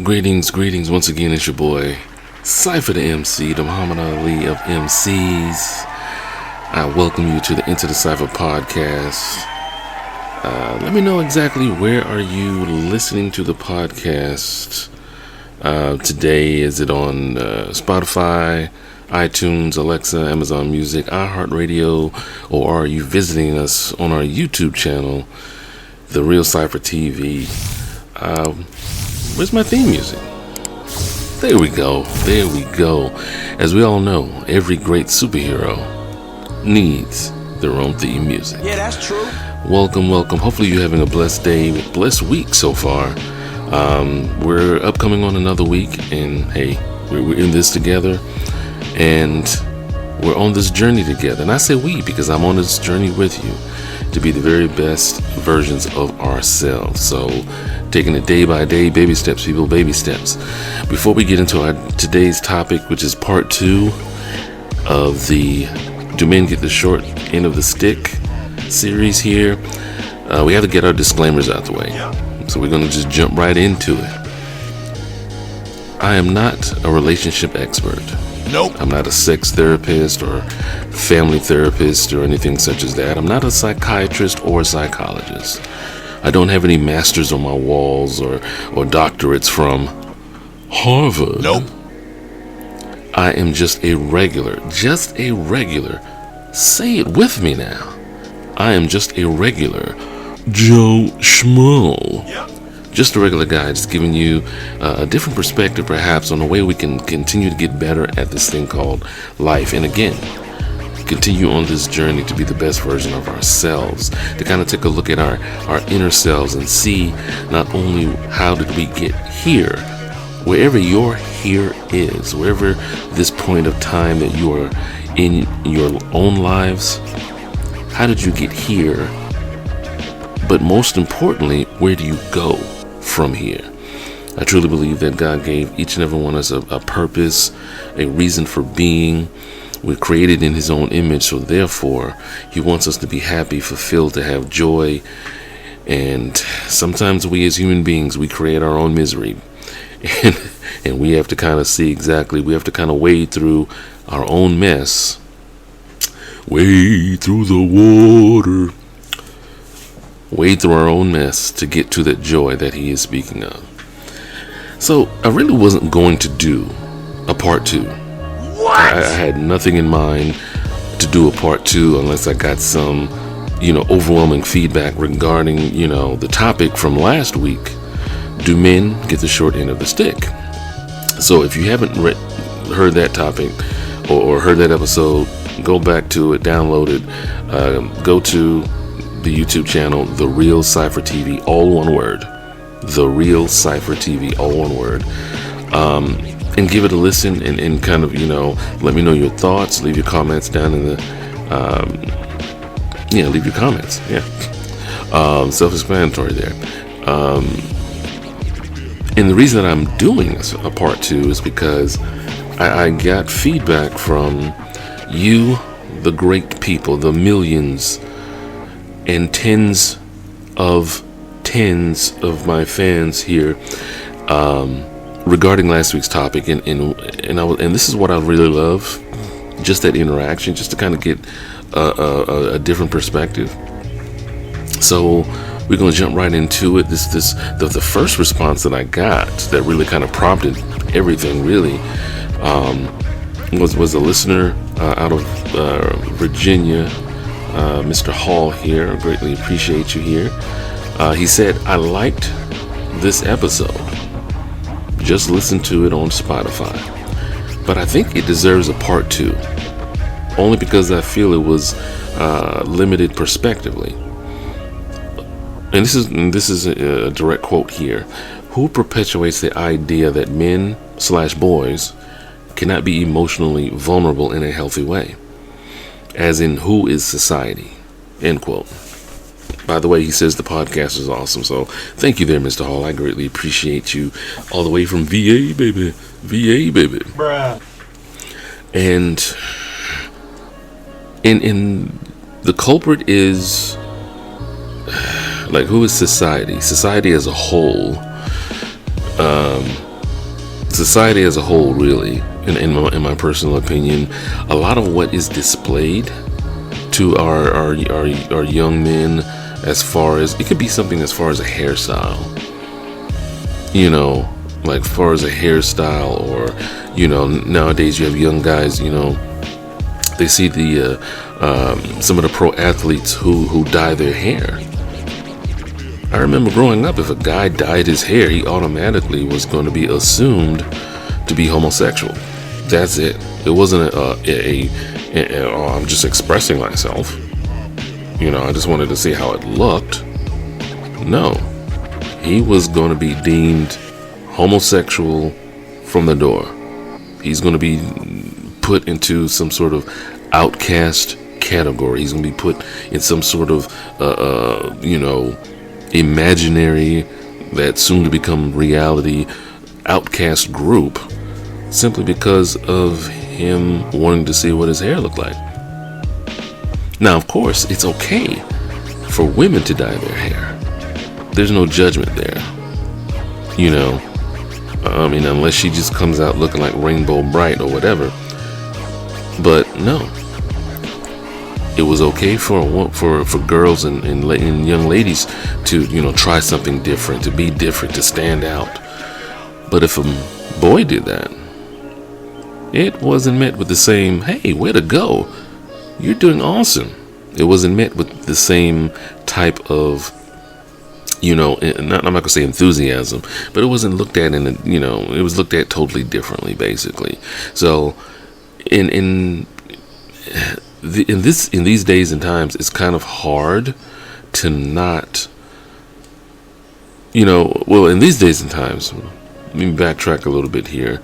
Greetings. Once again, it's your boy, Cypher Da MC, the Muhammad Ali of MCs. I welcome you to the Into the Cypher podcast. Let me know exactly where are you listening to the podcast today. Is it on Spotify, iTunes, Alexa, Amazon Music, iHeartRadio, or are you visiting us on our YouTube channel, The Real Cypher TV? Where's my theme music? There we go. As we all know, every great superhero needs their own theme music. Yeah, that's true. Welcome. Hopefully you're having a blessed day, blessed week so far. We're upcoming on another week, and hey, we're in this together, and we're on this journey together. And I say we because I'm on this journey with you to be the very best versions of ourselves. So taking it day by day, baby steps, people, baby steps. Before we get into our today's topic, which is part 2 of the Do Men Get the Short End of the Stick series here, we have to get our disclaimers out the way. So we're going to just jump right into it. I am not a relationship expert. Nope. I'm not a sex therapist or family therapist or anything such as that. I'm not a psychiatrist or a psychologist. I don't have any masters on my walls or doctorates from Harvard. Nope. I am just a regular, say it with me now. I am just a regular Joe Schmo. Yep. Just a regular guy, just giving you a different perspective perhaps on the way we can continue to get better at this thing called life. And again, continue on this journey to be the best version of ourselves, to kind of take a look at our inner selves and see not only how did we get here, wherever your here is, wherever this point of time that you are in your own lives, how did you get here? But most importantly, where do you go from here? I truly believe that God gave each and every one of us a purpose, a reason for being. We're created in His own image, so therefore He wants us to be happy, fulfilled, to have joy. And sometimes we as human beings, we create our own misery. And we have to kind of see exactly, we have to kind of wade through our own mess. Wade through the water. Wade through our own mess to get to that joy that He is speaking of. So I really wasn't going to do a part 2. What? I had nothing in mind to do a part 2 unless I got some, overwhelming feedback regarding, the topic from last week. Do men get the short end of the stick? So if you haven't heard that topic or heard that episode, go back to it, download it, go to the YouTube channel, The Real Cypher TV, all one word. The Real Cypher TV, all one word. And give it a listen and kind of, let me know your thoughts. Leave your comments down in the, leave your comments. Yeah. Self-explanatory there. And the reason that I'm doing a part 2 is because I got feedback from you, the great people, the millions and tens of my fans here, regarding last week's topic, and this is what I really love, just that interaction, just to kind of get a different perspective. So we're going to jump right into it. The first response that I got that really kind of prompted everything really was a listener out of Virginia. Mr. Hall here, I greatly appreciate you here. He said, I liked this episode. Just listen to it on Spotify. But I think it deserves a part 2. Only because I feel it was limited prospectively. And this is a direct quote here. Who perpetuates the idea that men/boys cannot be emotionally vulnerable in a healthy way? As in, who is society? End quote. By the way, he says the podcast is awesome. So thank you there, Mr. Hall. I greatly appreciate you all the way from VA, baby. Bruh. And in the culprit is like, who is society? Society as a whole society as a whole, really, in my personal opinion, a lot of what is displayed to our young men, as far as it could be something as far as a hairstyle, you know, like far as a hairstyle, or you know, nowadays you have young guys, you know, they see the some of the pro athletes who dye their hair. I remember growing up, if a guy dyed his hair, he automatically was going to be assumed to be homosexual. That's it. It wasn't I'm just expressing myself. You know, I just wanted to see how it looked. No, he was going to be deemed homosexual from the door. He's going to be put into some sort of outcast category. He's going to be put in some sort of, you know, imaginary, that soon to become reality, outcast group, simply because of him wanting to see what his hair looked like. Now, of course, it's okay for women to dye their hair. There's no judgment there. You know, I mean, unless she just comes out looking like Rainbow Bright or whatever. But no, it was okay for girls and young ladies to, you know, try something different, to be different, to stand out. But if a boy did that, it wasn't met with the same, hey, way to go, you're doing awesome. It wasn't met with the same type of, you know, I'm not going to say enthusiasm, but it wasn't looked at in a, you know, it was looked at totally differently, basically. So in these days and times, it's kind of hard to not, you know, well, in these days and times, let me backtrack a little bit here.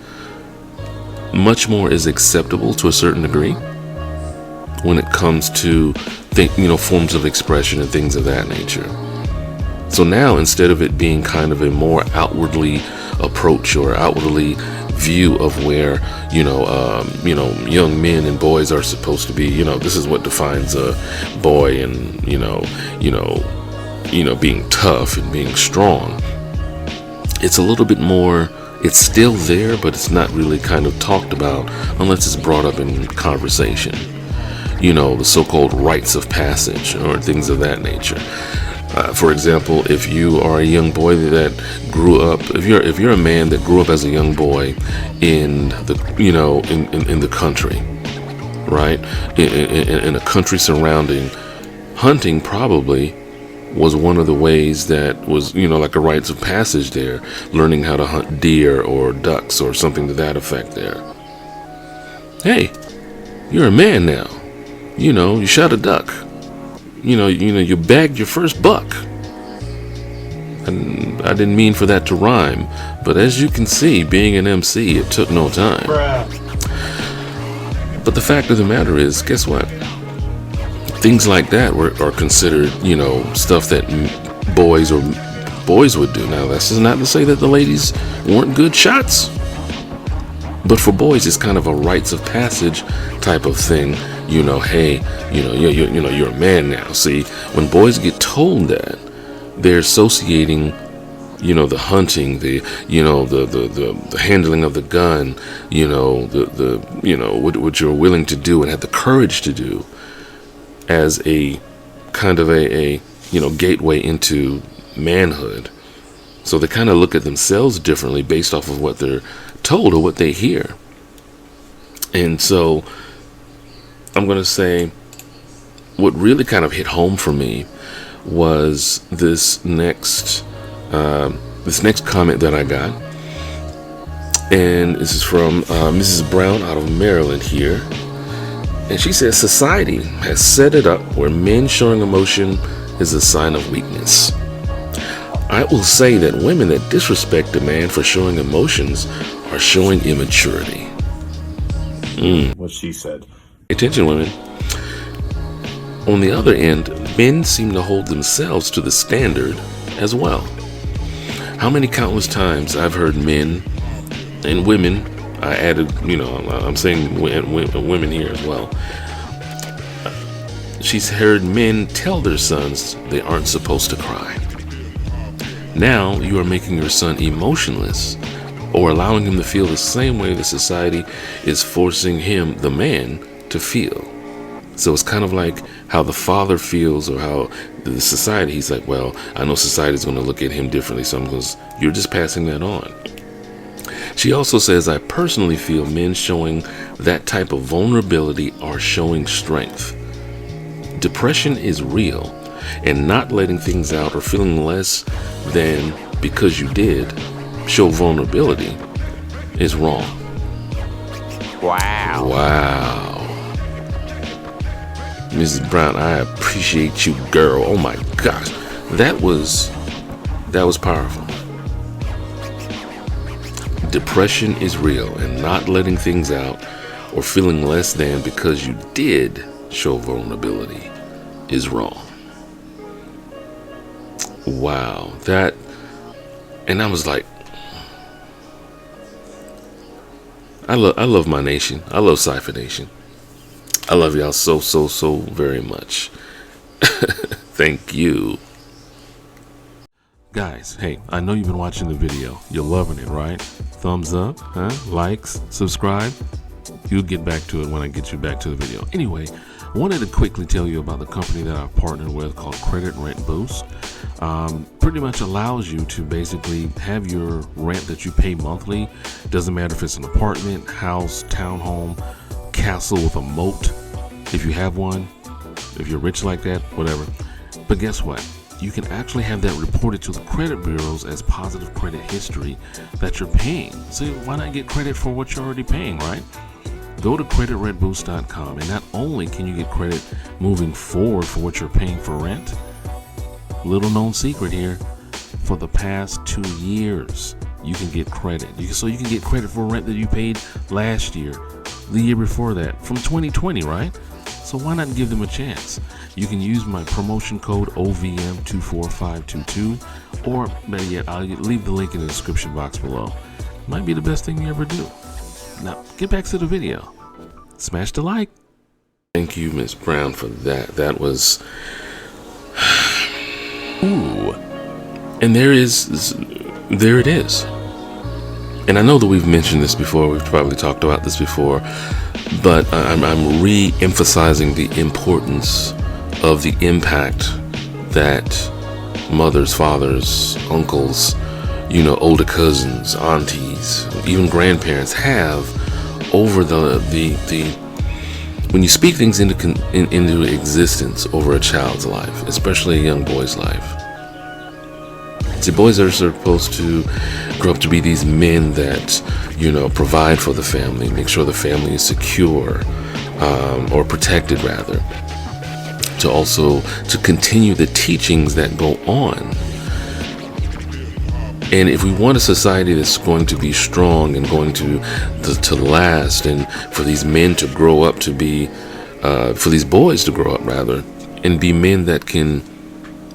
Much more is acceptable to a certain degree when it comes to, you know, forms of expression and things of that nature. So now, instead of it being kind of a more outwardly approach or outwardly view of where, you know, young men and boys are supposed to be, you know, this is what defines a boy, and you know, being tough and being strong. It's a little bit more. It's still there, but it's not really kind of talked about unless it's brought up in conversation. You know, the so-called rites of passage or things of that nature. For example, if you are a young boy that grew up, if you're a man that grew up as a young boy in the, you know, in the country, right, in a country surrounding, hunting probably was one of the ways that was, you know, like a rites of passage there, learning how to hunt deer or ducks or something to that effect there. Hey, you're a man now. You know, you shot a duck. You know, you bagged your first buck. And I didn't mean for that to rhyme, but as you can see, being an MC, it took no time. But the fact of the matter is, guess what? Things like that are considered, you know, stuff that boys would do. Now, that's not to say that the ladies weren't good shots, but for boys, it's kind of a rites of passage type of thing. You know, hey, you know, you're a man now. See, when boys get told that, they're associating, you know, the hunting, the, you know, the handling of the gun, you know, the you know, what you're willing to do and have the courage to do, as a kind of a you know, gateway into manhood. So they kind of look at themselves differently based off of what they're told or what they hear. And so I'm going to say what really kind of hit home for me was this next comment that I got. And this is from Mrs. Brown out of Maryland here. And she says, society has set it up where men showing emotion is a sign of weakness. I will say that women that disrespect a man for showing emotions are showing immaturity. What she said. Attention, women. On the other end, men seem to hold themselves to the standard as well. How many countless times I've heard men and women, I added, you know, I'm saying women here as well. She's heard men tell their sons they aren't supposed to cry. Now you are making your son emotionless or allowing him to feel the same way the society is forcing him, the man, to feel. So it's kind of like how the father feels, or how the society, he's like, well, I know society's going to look at him differently, so you're just passing that on. She also says, I personally feel men showing that type of vulnerability are showing strength. Depression is real, and not letting things out or feeling less than because you did show vulnerability is wrong. Wow. Mrs. Brown, I appreciate you, girl. Oh my gosh. That was powerful. Depression is real, and not letting things out or feeling less than because you did show vulnerability is wrong. Wow. And I was like, I love my nation. I love Cypher Nation. I love y'all so very much. Thank you. Guys, hey, I know you've been watching the video. You're loving it, right? Thumbs up, huh? Likes, subscribe. You'll get back to it when I get you back to the video. Anyway, I wanted to quickly tell you about the company that I've partnered with called Credit Rent Boost. Pretty much allows you to basically have your rent that you pay monthly. Doesn't matter if it's an apartment, house, townhome, castle with a moat, if you have one, if you're rich like that, whatever. But guess what? You can actually have that reported to the credit bureaus as positive credit history that you're paying. So why not get credit for what you're already paying, right? Go to creditrentboost.com, and not only can you get credit moving forward for what you're paying for rent, little known secret here, for the past 2 years you can get credit. So you can get credit for rent that you paid last year, the year before that, from 2020, right? So why not give them a chance? You can use my promotion code OVM24522, or better yet, I'll leave the link in the description box below. Might be the best thing you ever do. Now, get back to the video. Smash the like. Thank you, Miss Brown, for that. That was... Ooh. And there it is. And I know that we've mentioned this before. We've probably talked about this before. But I'm re-emphasizing the importance of the impact that mothers, fathers, uncles, older cousins, aunties, even grandparents have over the when you speak things into existence over a child's life, especially a young boy's life. See, boys are supposed to grow up to be these men that, provide for the family, make sure the family is secure, or protected rather. To continue the teachings that go on. And if we want a society that's going to be strong and going to last, and for these men to grow up to be, for these boys to grow up rather, and be men that can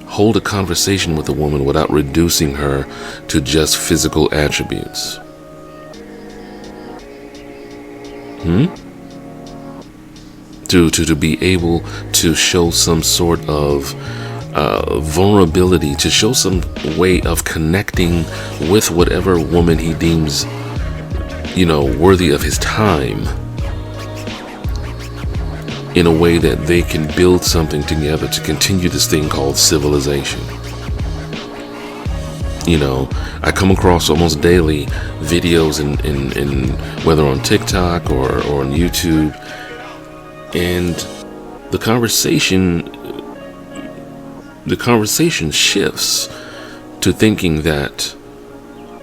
hold a conversation with a woman without reducing her to just physical attributes. To be able to show some sort of vulnerability, to show some way of connecting with whatever woman he deems, worthy of his time, in a way that they can build something together to continue this thing called civilization. I come across almost daily videos in whether on TikTok or on YouTube, and the conversation shifts to thinking that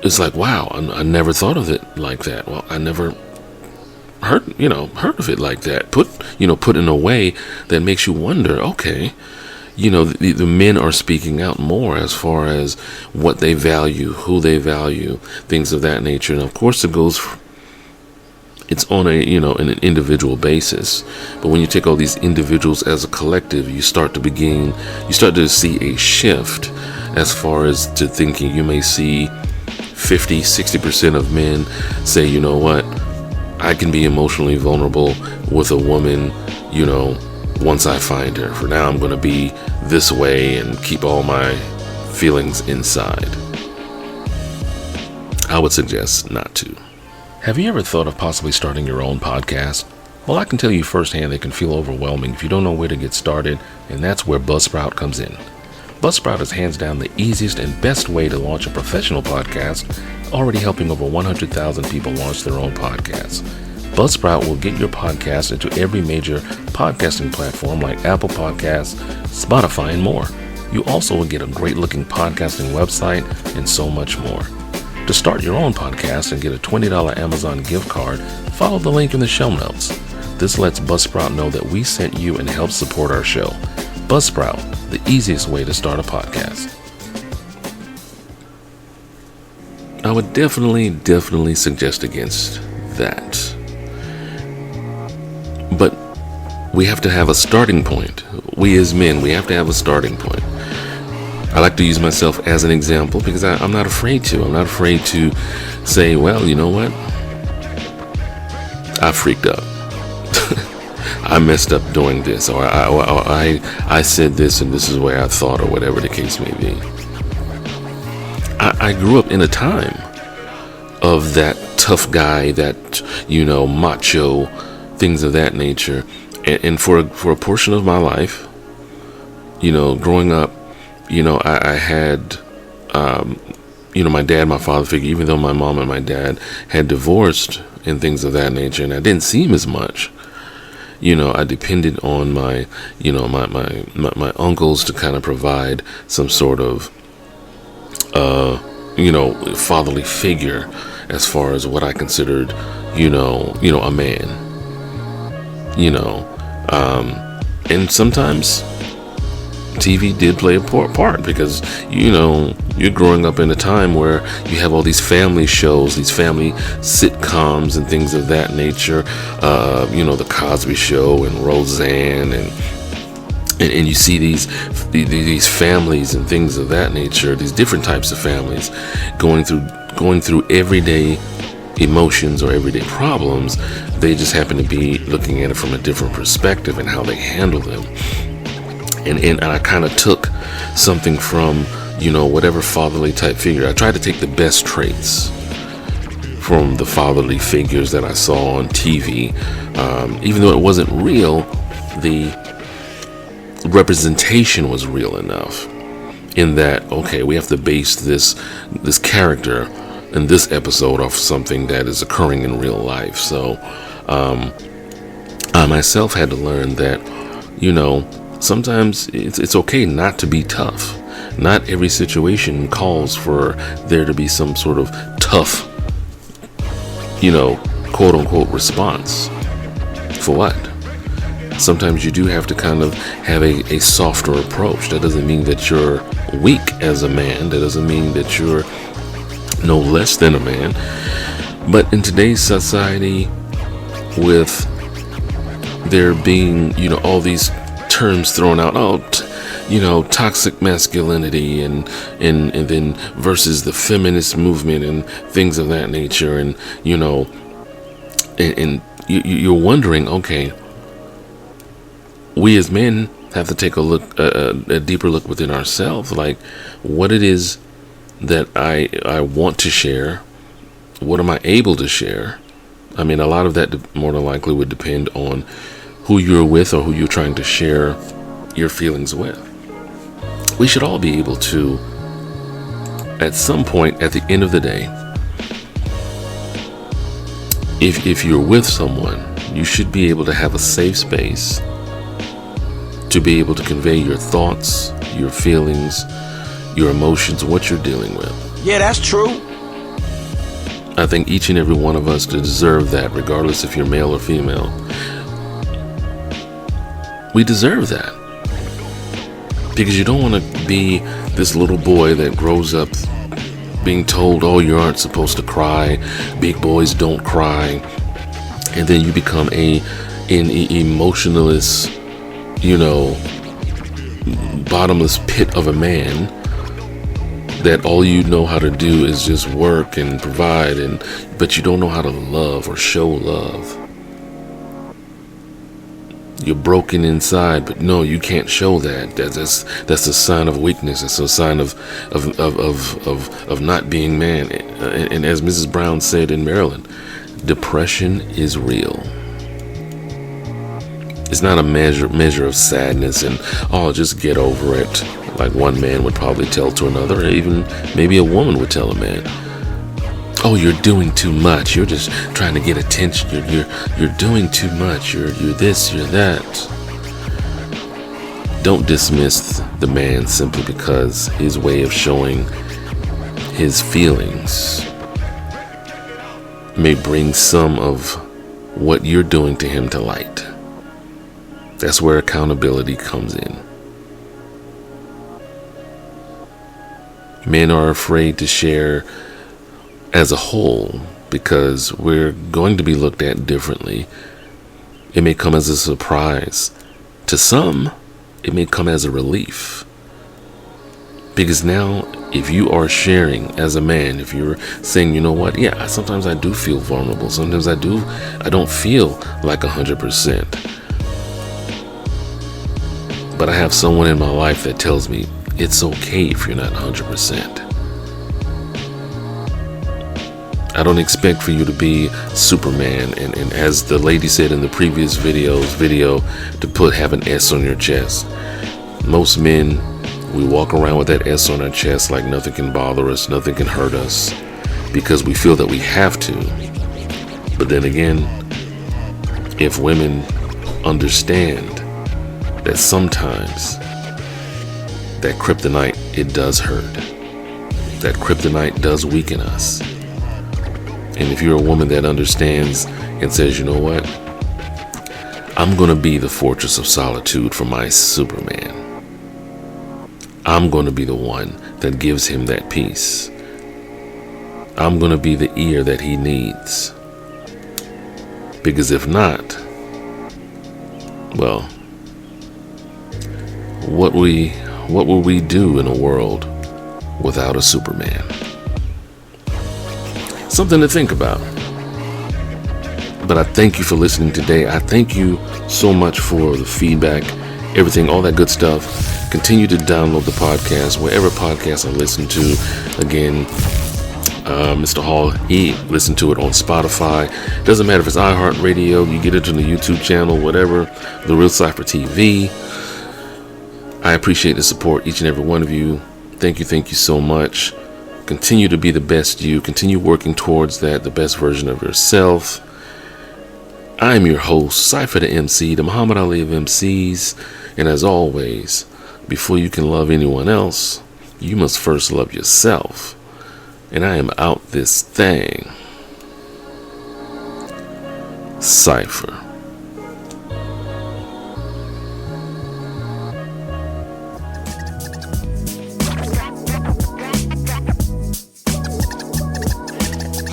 it's like, wow, I never thought of it like that. Well, I never heard of it like that. Put in a way that makes you wonder, okay, the men are speaking out more as far as what they value, who they value, things of that nature. And of course it's on an individual basis. But when you take all these individuals as a collective, you start to see a shift as far as to thinking. You may see 50-60% of men say, you know what, I can be emotionally vulnerable with a woman, once I find her. For now, I'm going to be this way and keep all my feelings inside. I would suggest not to. Have you ever thought of possibly starting your own podcast? Well, I can tell you firsthand they can feel overwhelming if you don't know where to get started, and that's where Buzzsprout comes in. Buzzsprout is hands down the easiest and best way to launch a professional podcast, already helping over 100,000 people launch their own podcasts. Buzzsprout will get your podcast into every major podcasting platform like Apple Podcasts, Spotify, and more. You also will get a great-looking podcasting website and so much more. To start your own podcast and get a $20 Amazon gift card, follow the link in the show notes. This lets Buzzsprout know that we sent you and helps support our show. Buzzsprout, the easiest way to start a podcast. I would definitely suggest against that. But we have to have a starting point. We as men, we have to have a starting point. I like to use myself as an example because I'm not afraid to. I'm not afraid to say, well, you know what? I freaked up. I messed up doing this, or I said this and this is the way I thought, or whatever the case may be. I grew up in a time of that tough guy, that, macho, things of that nature. And for a portion of my life, growing up, I had, my dad, my father figure, even though my mom and my dad had divorced and things of that nature, and I didn't see him as much. I depended on my uncles to kind of provide some sort of, fatherly figure as far as what I considered, a man. And sometimes TV did play a part because, you're growing up in a time where you have all these family shows, these family sitcoms and things of that nature, The Cosby Show and Roseanne, and you see these families and things of that nature, these different types of families going through everyday emotions or everyday problems. They just happen to be looking at it from a different perspective and how they handle them. And I kind of took something from, whatever fatherly type figure. I tried to take the best traits from the fatherly figures that I saw on TV. Even though it wasn't real, the representation was real enough in that, okay, we have to base this character in this episode off something that is occurring in real life. So I myself had to learn that, sometimes it's okay not to be tough. Not every situation calls for there to be some sort of tough, quote unquote response. For what? Sometimes you do have to kind of have a softer approach. That doesn't mean that you're weak as a man. That doesn't mean that you're no less than a man. But in today's society, with there being, all these terms thrown out, toxic masculinity and then versus the feminist movement and things of that nature, and you're wondering, okay, we as men have to take a deeper look within ourselves, like what it is that I want to share. What am I able to share? I mean, a lot of that more than likely would depend on who you're with or who you're trying to share your feelings with. We should all be able to, at some point at the end of the day, if you're with someone, you should be able to have a safe space to be able to convey your thoughts, your feelings, your emotions, what you're dealing with. Yeah, that's true. I think each and every one of us deserve that, regardless if you're male or female. We deserve that. Because you don't want to be this little boy that grows up being told, oh, you aren't supposed to cry, big boys don't cry, and then you become an emotionless, bottomless pit of a man that all you know how to do is just work and provide, but you don't know how to love or show love. You're broken inside, but no, you can't show that. That's a sign of weakness. It's a sign of not being man. And as Mrs. Brown said in Maryland, depression is real. It's not a measure of sadness and, oh, just get over it, like one man would probably tell to another, or even maybe a woman would tell a man. Oh, you're doing too much. You're just trying to get attention. You're doing too much. You're this, you're that. Don't dismiss the man simply because his way of showing his feelings may bring some of what you're doing to him to light. That's where accountability comes in. Men are afraid to share as a whole because we're going to be looked at differently. It may come as a surprise. To some, it may come as a relief. Because now, if you are sharing as a man, if you're saying, you know what, yeah, sometimes I do feel vulnerable. Sometimes I don't feel like 100%. But I have someone in my life that tells me it's okay if you're not 100%. I don't expect for you to be Superman, and as the lady said in the previous video, to have an S on your chest. Most men, we walk around with that S on our chest like nothing can bother us, nothing can hurt us, because we feel that we have to. But then again, if women understand that sometimes that kryptonite, it does hurt. That kryptonite does weaken us. And if you're a woman that understands and says, you know what, I'm going to be the fortress of solitude for my Superman. I'm going to be the one that gives him that peace. I'm going to be the ear that he needs. Because if not, well, what will we do in a world without a Superman? Something to think about. But I thank you for listening today. I thank you so much for the feedback, everything, all that good stuff. Continue to download the podcast wherever podcasts are listened to. Again, Mr. Hall, he listened to it on Spotify. Doesn't matter if it's iHeartRadio, you get it on the YouTube channel, whatever, The Real Cypher TV. I appreciate the support, each and every one of you. Thank you so much. Continue to be the best you. Continue working towards that, the best version of yourself. I am your host, Cypher Da MC, the Muhammad Ali of MCs. And as always, before you can love anyone else, you must first love yourself. And I am out this thing. Cypher.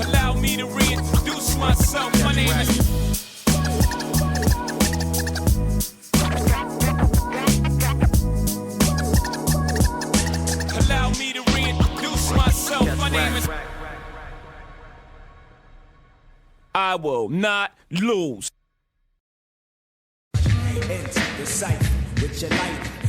Allow me to reintroduce myself. My name is I will not lose. Enter the cypher with your light.